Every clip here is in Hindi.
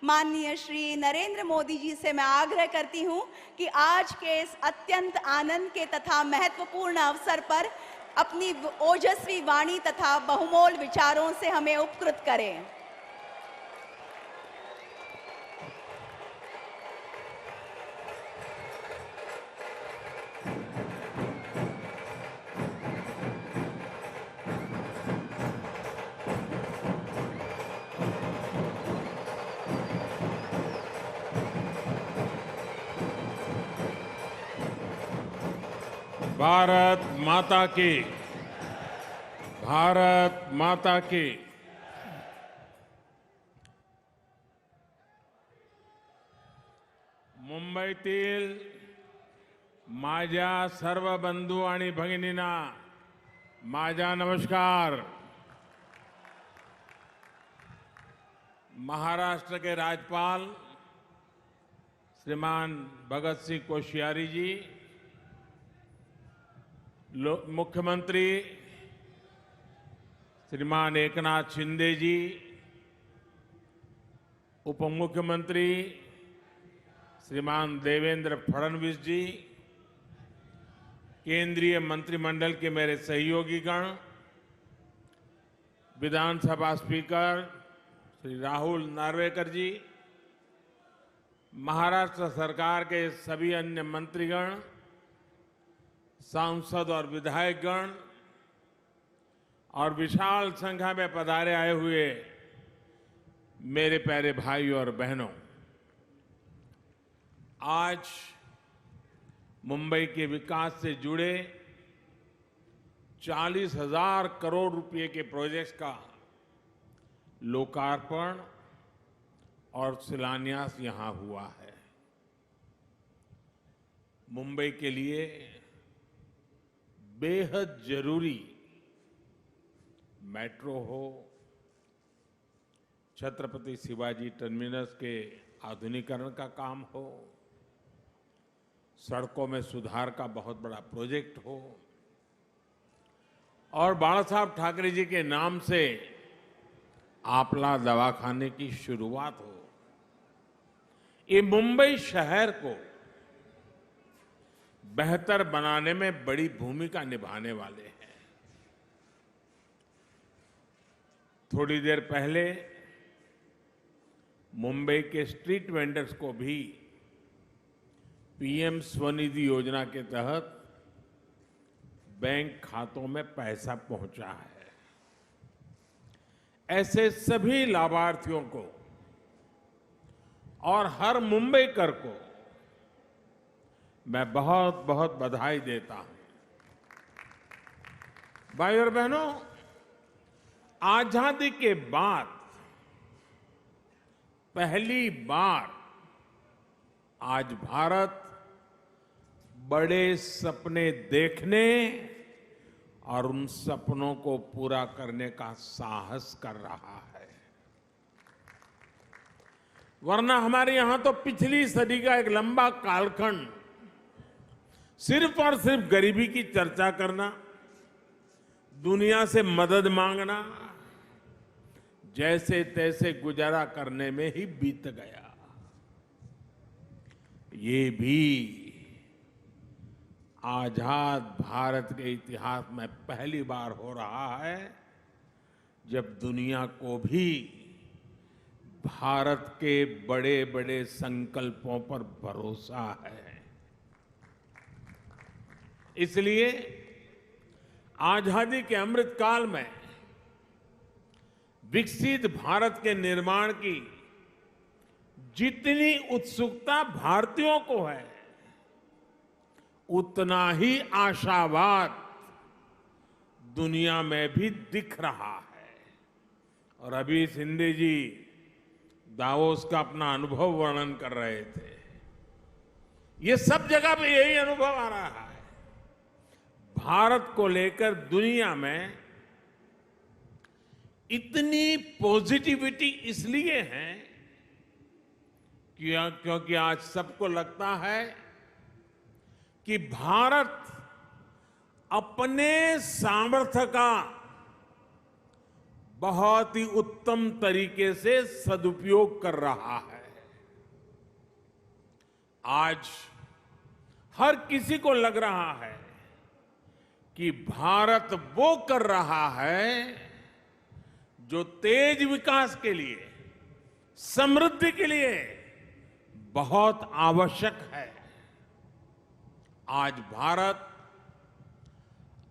माननीय श्री नरेंद्र मोदी जी से मैं आग्रह करती हूं कि आज के इस अत्यंत आनंद के तथा महत्वपूर्ण अवसर पर अपनी ओजस्वी वाणी तथा बहुमोल विचारों से हमें उपकृत करें। भारत माता की, भारत माता की। मुंबईतील माझ्या सर्व बंधू आणि भगिनींना माझा नमस्कार। महाराष्ट्र के राज्यपाल श्रीमान भगत सिंह कोश्यारी जी, मुख्यमंत्री श्रीमान एकनाथ शिंदे जी, उप मुख्यमंत्री श्रीमान देवेंद्र फडणवीस जी, केंद्रीय मंत्रिमंडल के मेरे सहयोगीगण, विधानसभा स्पीकर श्री राहुल नार्वेकर जी, महाराष्ट्र सरकार के सभी अन्य मंत्रीगण, सांसद और विधायकगण और विशाल संख्या में पधारे आए हुए मेरे प्यारे भाई और बहनों, आज मुंबई के विकास से जुड़े 40,000 करोड़ रुपए के प्रोजेक्ट्स का लोकार्पण और शिलान्यास यहां हुआ है। मुंबई के लिए बेहद जरूरी मेट्रो हो, छत्रपति शिवाजी टर्मिनस के आधुनिकीकरण का काम हो, सड़कों में सुधार का बहुत बड़ा प्रोजेक्ट हो और बाला साहब ठाकरे जी के नाम से आपला दवाखाने की शुरुआत हो, ये मुंबई शहर को बेहतर बनाने में बड़ी भूमिका निभाने वाले हैं। थोड़ी देर पहले मुंबई के स्ट्रीट वेंडर्स को भी पीएम स्वनिधि योजना के तहत बैंक खातों में पैसा पहुंचा है। ऐसे सभी लाभार्थियों को और हर मुंबईकर को मैं बहुत बहुत बधाई देता हूं। भाई और बहनों, आजादी के बाद पहली बार आज भारत बड़े सपने देखने और उन सपनों को पूरा करने का साहस कर रहा है। वरना हमारे यहां तो पिछली सदी का एक लंबा कालखंड सिर्फ और सिर्फ गरीबी की चर्चा करना, दुनिया से मदद मांगना, जैसे तैसे गुजारा करने में ही बीत गया। ये भी आजाद भारत के इतिहास में पहली बार हो रहा है जब दुनिया को भी भारत के बड़े बड़े संकल्पों पर भरोसा है। इसलिए आजादी के अमृत काल में विकसित भारत के निर्माण की जितनी उत्सुकता भारतीयों को है, उतना ही आशावाद दुनिया में भी दिख रहा है। और अभी शिंदे जी दावोस का अपना अनुभव वर्णन कर रहे थे। ये सब जगह पे यही अनुभव आ रहा है। भारत को लेकर दुनिया में इतनी पॉजिटिविटी इसलिए है क्योंकि आज सबको लगता है कि भारत अपने सामर्थ्य का बहुत ही उत्तम तरीके से सदुपयोग कर रहा है। आज हर किसी को लग रहा है कि भारत वो कर रहा है जो तेज विकास के लिए, समृद्धि के लिए बहुत आवश्यक है। आज भारत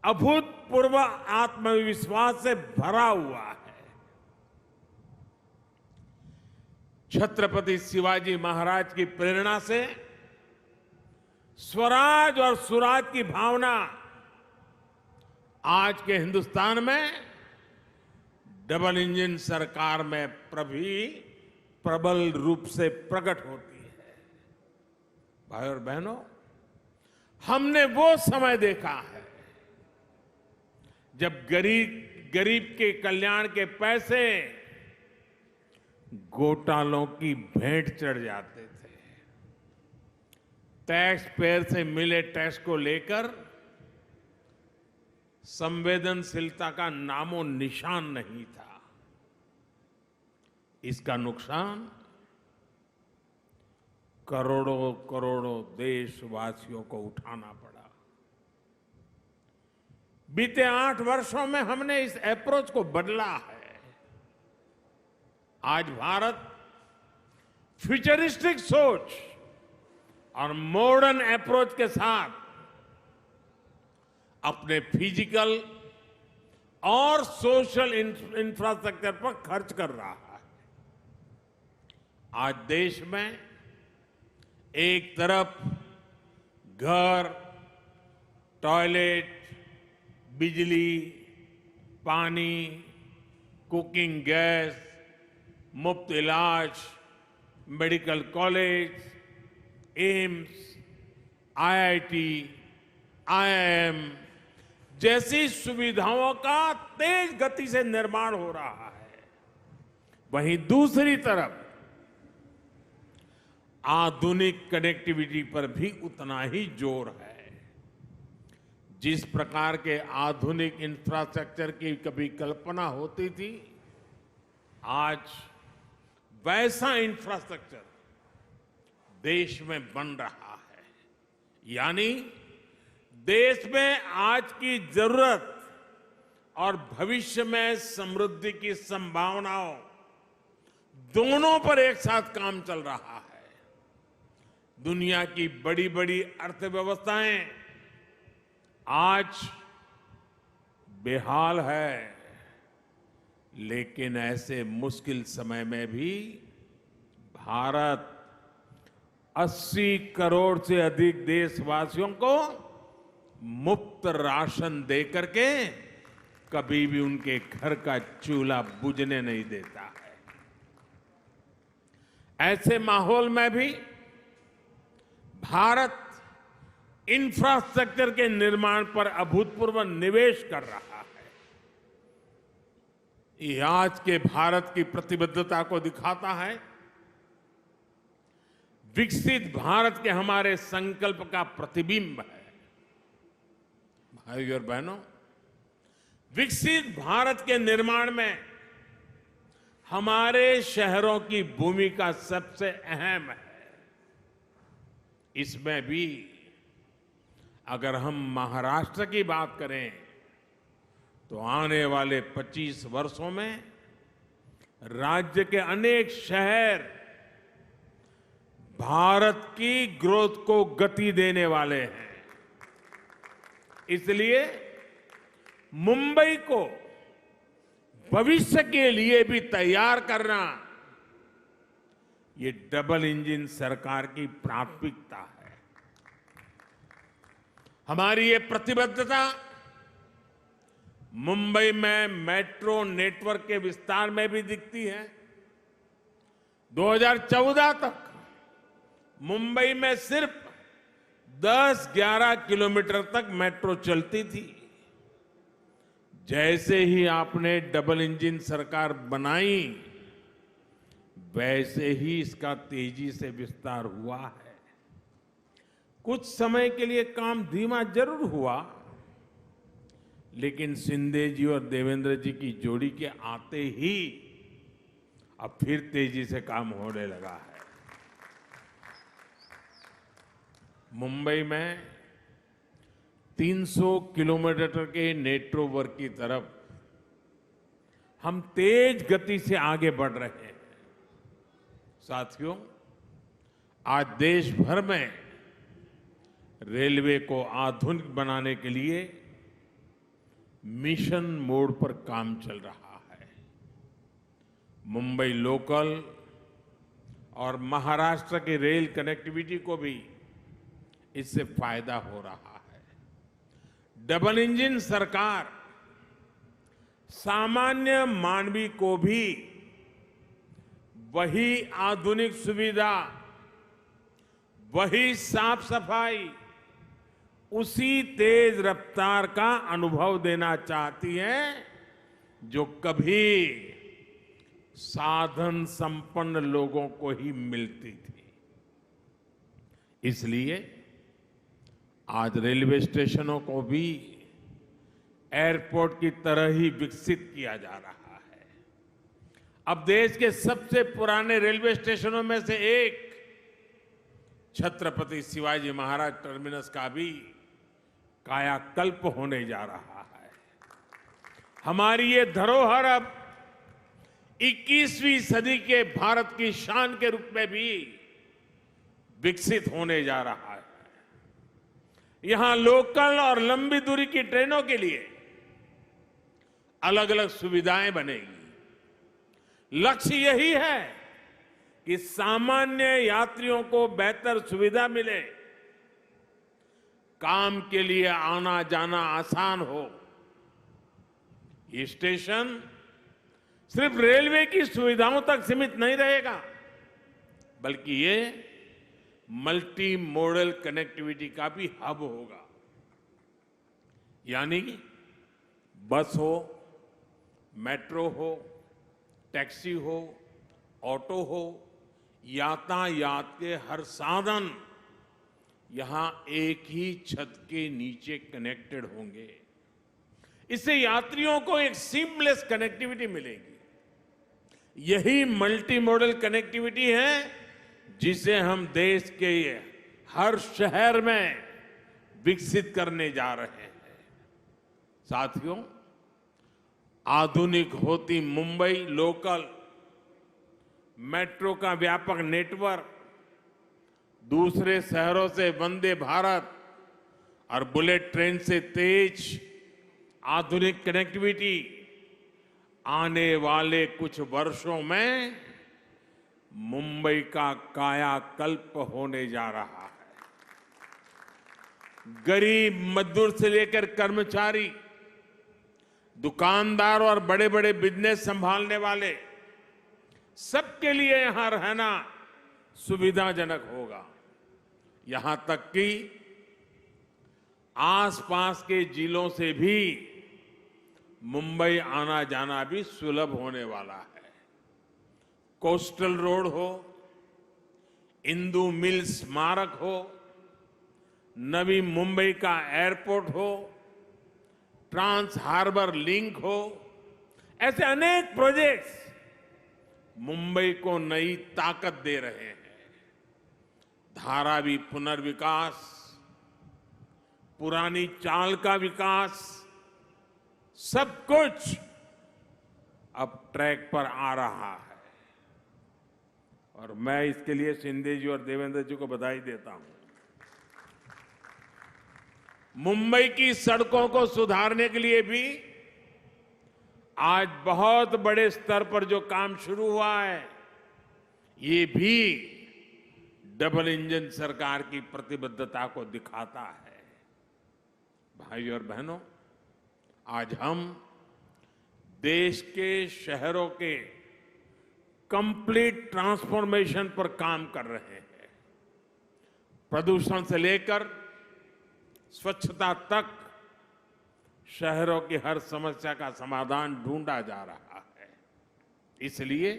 अभूतपूर्व आत्मविश्वास से भरा हुआ है। छत्रपति शिवाजी महाराज की प्रेरणा से स्वराज और सुराज की भावना आज के हिंदुस्तान में डबल इंजन सरकार में प्रबल रूप से प्रकट होती है। भाई और बहनों, हमने वो समय देखा है जब गरीब के कल्याण के पैसे घोटालों की भेंट चढ़ जाते थे। टैक्स पेयर से मिले टैक्स को लेकर संवेदनशीलता का नामो निशान नहीं था। इसका नुकसान करोड़ों करोड़ों देशवासियों को उठाना पड़ा। बीते 8 वर्षों में हमने इस अप्रोच को बदला है। आज भारत फ्यूचरिस्टिक सोच और मॉडर्न अप्रोच के साथ अपने फिजिकल और सोशल इंफ्रास्ट्रक्चर पर खर्च कर रहा है। आज देश में एक तरफ घर, टॉयलेट, बिजली, पानी, कुकिंग गैस, मुफ्त इलाज, medical college, AIIMS, IIT, IIM जैसी सुविधाओं का तेज गति से निर्माण हो रहा है। वहीं दूसरी तरफ आधुनिक कनेक्टिविटी पर भी उतना ही जोर है। जिस प्रकार के आधुनिक इंफ्रास्ट्रक्चर की कभी कल्पना होती थी, आज वैसा इंफ्रास्ट्रक्चर देश में बन रहा है। यानी देश में आज की जरूरत और भविष्य में समृद्धि की संभावनाओं दोनों पर एक साथ काम चल रहा है। दुनिया की बड़ी बड़ी अर्थव्यवस्थाएं आज बेहाल है, लेकिन ऐसे मुश्किल समय में भी भारत 80 करोड़ से अधिक देशवासियों को मुफ्त राशन देकर के कभी भी उनके घर का चूल्हा बुझने नहीं देता है। ऐसे माहौल में भी भारत इंफ्रास्ट्रक्चर के निर्माण पर अभूतपूर्व निवेश कर रहा है। ये आज के भारत की प्रतिबद्धता को दिखाता है। विकसित भारत के हमारे संकल्प का प्रतिबिंब है। भाइयों और बहनों, विकसित भारत के निर्माण में हमारे शहरों की भूमिका सबसे अहम है। इसमें भी अगर हम महाराष्ट्र की बात करें तो आने वाले 25 वर्षों में राज्य के अनेक शहर भारत की ग्रोथ को गति देने वाले हैं। इसलिए मुंबई को भविष्य के लिए भी तैयार करना ये डबल इंजन सरकार की प्राथमिकता है। हमारी ये प्रतिबद्धता मुंबई में मेट्रो नेटवर्क के विस्तार में भी दिखती है। 2014 तक मुंबई में सिर्फ 10-11 किलोमीटर तक मेट्रो चलती थी। जैसे ही आपने डबल इंजन सरकार बनाई, वैसे ही इसका तेजी से विस्तार हुआ है। कुछ समय के लिए काम धीमा जरूर हुआ, लेकिन शिंदे जी और देवेंद्र जी की जोड़ी के आते ही अब फिर तेजी से काम होने लगा है। मुंबई में 300 किलोमीटर के नेटवर्क की तरफ हम तेज गति से आगे बढ़ रहे हैं। साथियों, आज देश भर में रेलवे को आधुनिक बनाने के लिए मिशन मोड पर काम चल रहा है। मुंबई लोकल और महाराष्ट्र की रेल कनेक्टिविटी को भी इससे फायदा हो रहा है। डबल इंजन सरकार सामान्य मानवी को भी वही आधुनिक सुविधा, वही साफ सफाई, उसी तेज रफ्तार का अनुभव देना चाहती है जो कभी साधन संपन्न लोगों को ही मिलती थी। इसलिए आज रेलवे स्टेशनों को भी एयरपोर्ट की तरह ही विकसित किया जा रहा है। अब देश के सबसे पुराने रेलवे स्टेशनों में से एक छत्रपति शिवाजी महाराज टर्मिनस का भी कायाकल्प होने जा रहा है। हमारी ये धरोहर अब 21वीं सदी के भारत की शान के रूप में भी विकसित होने जा रहा है। यहां लोकल और लंबी दूरी की ट्रेनों के लिए अलग अलग सुविधाएं बनेगी। लक्ष्य यही है कि सामान्य यात्रियों को बेहतर सुविधा मिले, काम के लिए आना जाना आसान हो। ये स्टेशन सिर्फ रेलवे की सुविधाओं तक सीमित नहीं रहेगा, बल्कि ये मल्टी मॉडल कनेक्टिविटी का भी हब होगा। यानी बस हो, मेट्रो हो, टैक्सी हो, ऑटो हो, यातायात के हर साधन यहां एक ही छत के नीचे कनेक्टेड होंगे। इससे यात्रियों को एक सीमलेस कनेक्टिविटी मिलेगी। यही मल्टी मॉडल कनेक्टिविटी है जिसे हम देश के हर शहर में विकसित करने जा रहे हैं। साथियों, आधुनिक होती मुंबई लोकल मेट्रो का व्यापक नेटवर्क, दूसरे शहरों से वंदे भारत और बुलेट ट्रेन से तेज आधुनिक कनेक्टिविटी आने वाले कुछ वर्षों में मुंबई का कायाकल्प होने जा रहा है। गरीब मजदूर से लेकर कर्मचारी, दुकानदार और बड़े बड़े बिजनेस संभालने वाले, सबके लिए यहां रहना सुविधाजनक होगा। यहां तक कि आसपास के जिलों से भी मुंबई आना जाना भी सुलभ होने वाला है। कोस्टल रोड हो, इंदु मिल स्मारक हो, नवी मुंबई का एयरपोर्ट हो, ट्रांस हार्बर लिंक हो, ऐसे अनेक प्रोजेक्ट्स मुंबई को नई ताकत दे रहे हैं। धारावी पुनर्विकास, पुरानी चाल का विकास, सब कुछ अब ट्रैक पर आ रहा है और मैं इसके लिए शिंदे जी और देवेंद्र जी को बधाई देता हूं। मुंबई की सड़कों को सुधारने के लिए भी आज बहुत बड़े स्तर पर जो काम शुरू हुआ है, ये भी डबल इंजन सरकार की प्रतिबद्धता को दिखाता है। भाइयों और बहनों, आज हम देश के शहरों के कंप्लीट ट्रांसफॉर्मेशन पर काम कर रहे हैं। प्रदूषण से लेकर स्वच्छता तक शहरों की हर समस्या का समाधान ढूंढा जा रहा है। इसलिए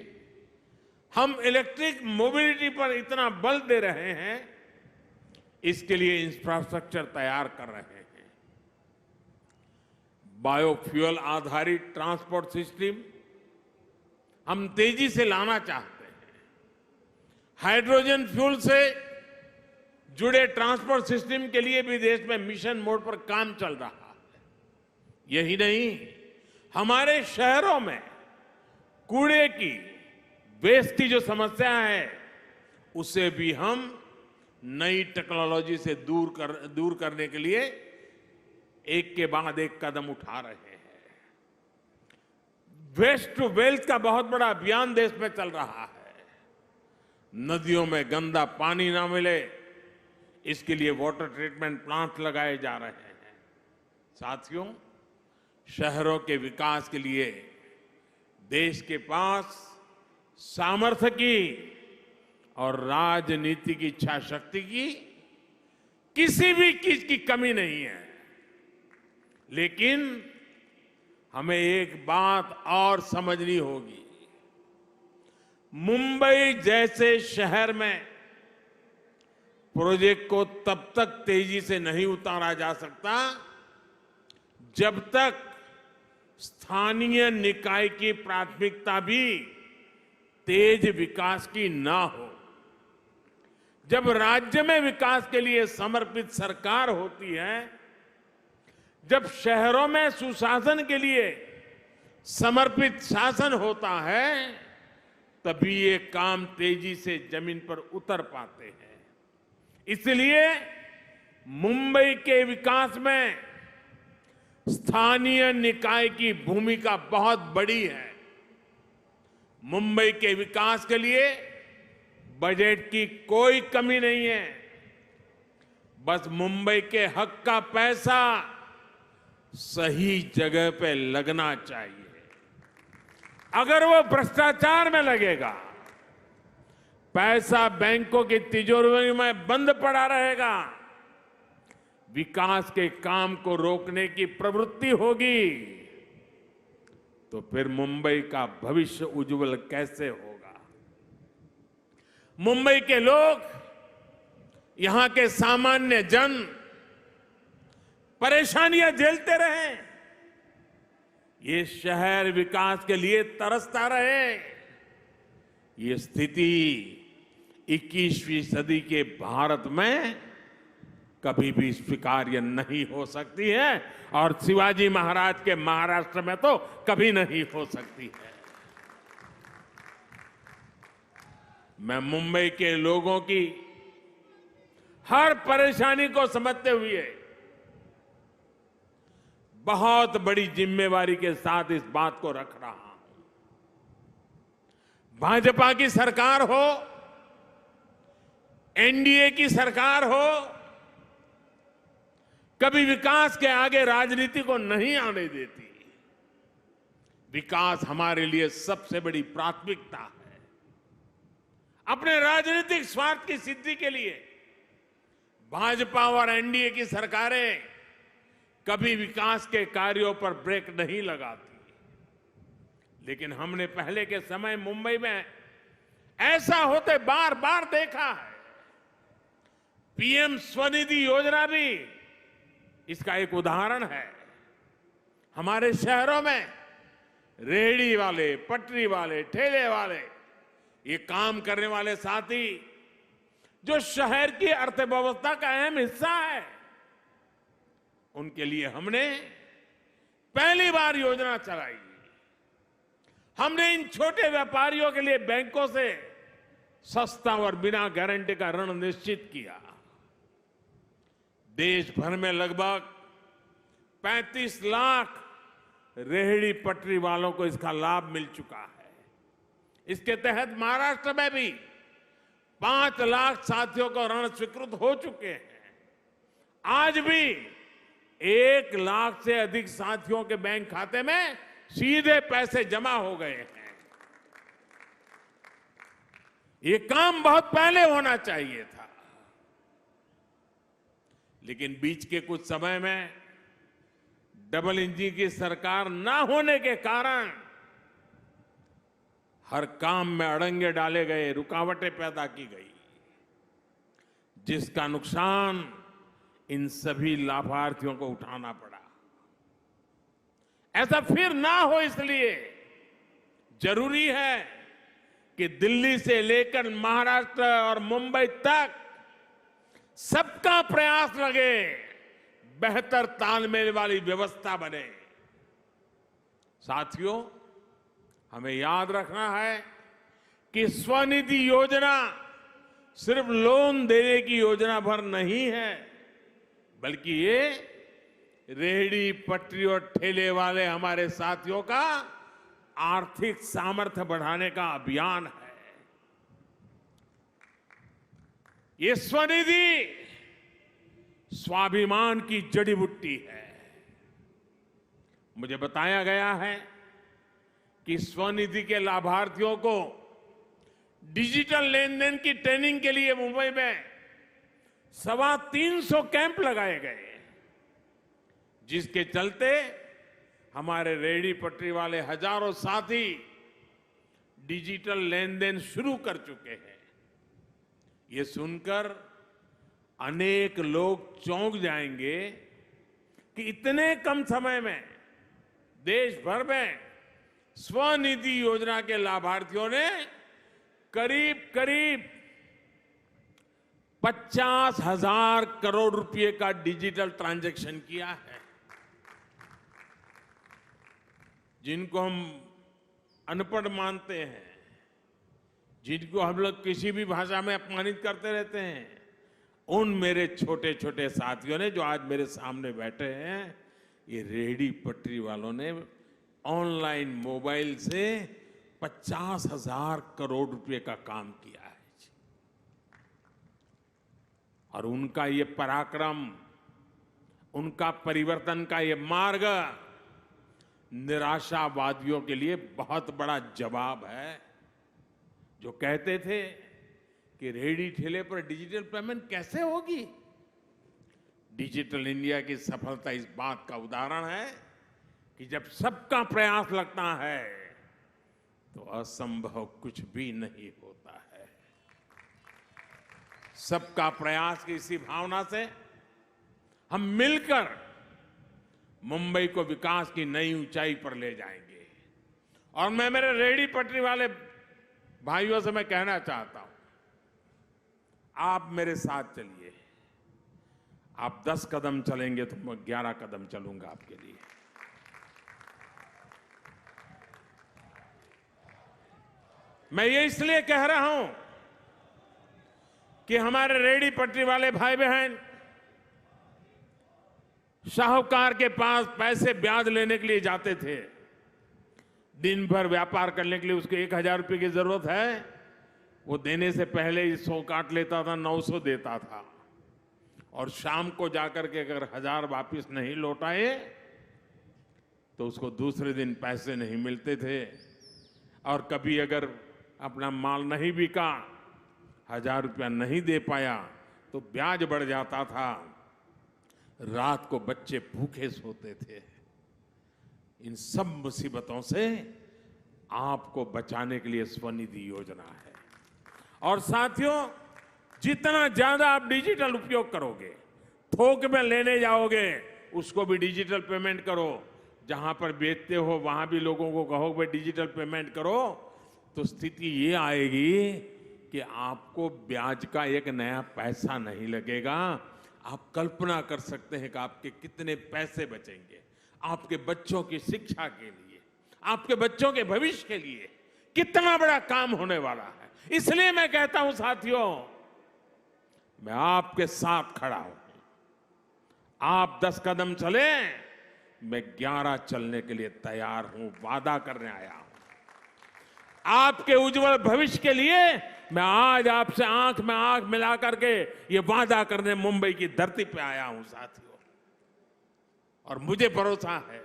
हम इलेक्ट्रिक मोबिलिटी पर इतना बल दे रहे हैं, इसके लिए इंफ्रास्ट्रक्चर तैयार कर रहे हैं। बायोफ्यूल आधारित ट्रांसपोर्ट सिस्टम हम तेजी से लाना चाहते हैं। हाइड्रोजन फ्यूल से जुड़े ट्रांसपोर्ट सिस्टम के लिए भी देश में मिशन मोड पर काम चल रहा है। यही नहीं, हमारे शहरों में कूड़े की, वेस्ट की जो समस्या है, उसे भी हम नई टेक्नोलॉजी से दूर करने के लिए एक के बाद एक कदम उठा रहे हैं। वेस्ट टू वेल्थ का बहुत बड़ा अभियान देश में चल रहा है। नदियों में गंदा पानी ना मिले, इसके लिए वाटर ट्रीटमेंट प्लांट लगाए जा रहे हैं। साथियों, शहरों के विकास के लिए देश के पास सामर्थ्य की और राजनीति की इच्छा शक्ति की किसी भी चीज की कमी नहीं है। लेकिन हमें एक बात और समझनी होगी। मुंबई जैसे शहर में प्रोजेक्ट को तब तक तेजी से नहीं उतारा जा सकता जब तक स्थानीय निकाय की प्राथमिकता भी तेज विकास की ना हो। जब राज्य में विकास के लिए समर्पित सरकार होती है, जब शहरों में सुशासन के लिए समर्पित शासन होता है, तभी ये काम तेजी से जमीन पर उतर पाते हैं। इसलिए मुंबई के विकास में स्थानीय निकाय की भूमिका बहुत बड़ी है। मुंबई के विकास के लिए बजट की कोई कमी नहीं है। बस मुंबई के हक का पैसा सही जगह पे लगना चाहिए। अगर वो भ्रष्टाचार में लगेगा, पैसा बैंकों की तिजोरी में बंद पड़ा रहेगा, विकास के काम को रोकने की प्रवृत्ति होगी, तो फिर मुंबई का भविष्य उज्जवल कैसे होगा? मुंबई के लोग, यहां के सामान्य जन परेशानियां झेलते रहे, ये शहर विकास के लिए तरसता रहे। ये स्थिति 21वीं सदी के भारत में कभी भी स्वीकार्य नहीं हो सकती है और शिवाजी महाराज के महाराष्ट्र में तो कभी नहीं हो सकती है। मैं मुंबई के लोगों की हर परेशानी को समझते हुए बहुत बड़ी जिम्मेवारी के साथ इस बात को रख रहा हूं। भाजपा की सरकार हो, एनडीए की सरकार हो, कभी विकास के आगे राजनीति को नहीं आने देती। विकास हमारे लिए सबसे बड़ी प्राथमिकता है। अपने राजनीतिक स्वार्थ की सिद्धि के लिए भाजपा और एनडीए की सरकारें कभी विकास के कार्यों पर ब्रेक नहीं लगाती। लेकिन हमने पहले के समय मुंबई में ऐसा होते बार बार देखा है। पीएम स्वनिधि योजना भी इसका एक उदाहरण है। हमारे शहरों में रेहड़ी वाले, पटरी वाले, ठेले वाले, ये काम करने वाले साथी जो शहर की अर्थव्यवस्था का अहम हिस्सा है, उनके लिए हमने पहली बार योजना चलाई। हमने इन छोटे व्यापारियों के लिए बैंकों से सस्ता और बिना गारंटी का ऋण निश्चित किया। देश भर में लगभग 35 लाख रेहड़ी पटरी वालों को इसका लाभ मिल चुका है। इसके तहत महाराष्ट्र में भी 5 लाख साथियों को ऋण स्वीकृत हो चुके हैं। आज भी 1 लाख से अधिक साथियों के बैंक खाते में सीधे पैसे जमा हो गए हैं। ये काम बहुत पहले होना चाहिए था, लेकिन बीच के कुछ समय में डबल इंजन की सरकार ना होने के कारण हर काम में अड़ंगे डाले गए, रुकावटें पैदा की गई, जिसका नुकसान इन सभी लाभार्थियों को उठाना पड़ा। ऐसा फिर ना हो, इसलिए जरूरी है कि दिल्ली से लेकर महाराष्ट्र और मुंबई तक सबका प्रयास लगे, बेहतर तालमेल वाली व्यवस्था बने। साथियों, हमें याद रखना है कि स्वनिधि योजना सिर्फ लोन देने की योजना भर नहीं है, बल्कि ये रेहड़ी पटरी और ठेले वाले हमारे साथियों का आर्थिक सामर्थ्य बढ़ाने का अभियान है। ये स्वनिधि स्वाभिमान की जड़ी बूटी है। मुझे बताया गया है कि स्वनिधि के लाभार्थियों को डिजिटल लेन देन की ट्रेनिंग के लिए मुंबई में 325 कैंप लगाए गए, जिसके चलते हमारे रेहड़ी पटरी वाले हजारों साथी डिजिटल लेन देन शुरू कर चुके हैं। ये सुनकर अनेक लोग चौंक जाएंगे कि इतने कम समय में देश भर में स्वनिधि योजना के लाभार्थियों ने करीब करीब 50,000 करोड़ रुपए का डिजिटल ट्रांजैक्शन किया है। जिनको हम अनपढ़ मानते हैं, जिनको हम लोग किसी भी भाषा में अपमानित करते रहते हैं, उन मेरे छोटे छोटे साथियों ने जो आज मेरे सामने बैठे हैं, ये रेहड़ी पटरी वालों ने ऑनलाइन मोबाइल से 50,000 करोड़ रुपए का काम किया है। और उनका ये पराक्रम, उनका परिवर्तन का ये मार्ग निराशावादियों के लिए बहुत बड़ा जवाब है, जो कहते थे कि रेहड़ी ठेले पर डिजिटल पेमेंट कैसे होगी। डिजिटल इंडिया की सफलता इस बात का उदाहरण है कि जब सबका प्रयास लगता है तो असंभव कुछ भी नहीं होता है। सबका प्रयास की इसी भावना से हम मिलकर मुंबई को विकास की नई ऊंचाई पर ले जाएंगे। और मैं मेरे रेहड़ी पटरी वाले भाइयों से मैं कहना चाहता हूं, आप मेरे साथ चलिए। आप 10 कदम चलेंगे तो मैं 11 कदम चलूंगा आपके लिए। मैं ये इसलिए कह रहा हूं कि हमारे रेहड़ी पटरी वाले भाई बहन साहूकार के पास पैसे ब्याज लेने के लिए जाते थे। दिन भर व्यापार करने के लिए उसको 1,000 रुपए की जरूरत है, वो देने से पहले ही 100 काट लेता था, 900 देता था। और शाम को जाकर के अगर 1,000 वापिस नहीं लौटाए तो उसको दूसरे दिन पैसे नहीं मिलते थे। और कभी अगर अपना माल नहीं बिका, 1,000 रुपया नहीं दे पाया तो ब्याज बढ़ जाता था। रात को बच्चे भूखे सोते थे। इन सब मुसीबतों से आपको बचाने के लिए स्वनिधि योजना है। और साथियों, जितना ज्यादा आप डिजिटल उपयोग करोगे, थोक में लेने जाओगे उसको भी डिजिटल पेमेंट करो, जहां पर बेचते हो वहां भी लोगों को कहो भाई डिजिटल पेमेंट करो, तो स्थिति ये आएगी कि आपको ब्याज का एक नया पैसा नहीं लगेगा। आप कल्पना कर सकते हैं कि आपके कितने पैसे बचेंगे आपके बच्चों की शिक्षा के लिए, आपके बच्चों के भविष्य के लिए कितना बड़ा काम होने वाला है। इसलिए मैं कहता हूं साथियों, मैं आपके साथ खड़ा हूं। आप 10 कदम चले, मैं 11 चलने के लिए तैयार हूं, वादा करने आया हूं। आपके उज्जवल भविष्य के लिए मैं आज आपसे आंख में आंख मिला करके ये वादा करने मुंबई की धरती पे आया हूं साथियों। और मुझे भरोसा है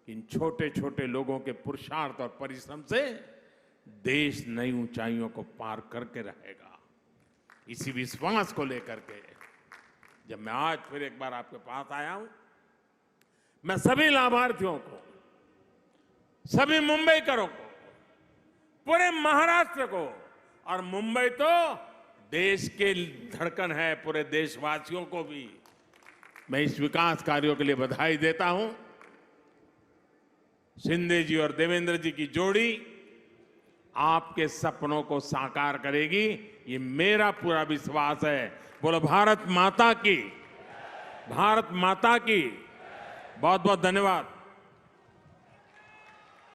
कि इन छोटे छोटे लोगों के पुरुषार्थ और परिश्रम से देश नई ऊंचाइयों को पार करके रहेगा। इसी विश्वास को लेकर के जब मैं आज फिर एक बार आपके पास आया हूं, मैं सभी लाभार्थियों को, सभी मुंबईकरों को, पूरे महाराष्ट्र को, और मुंबई तो देश के धड़कन है, पूरे देशवासियों को भी मैं इस विकास कार्यों के लिए बधाई देता हूं। शिंदे जी और देवेंद्र जी की जोड़ी आपके सपनों को साकार करेगी, ये मेरा पूरा विश्वास है। बोलो भारत माता की, भारत माता की। बहुत बहुत धन्यवाद।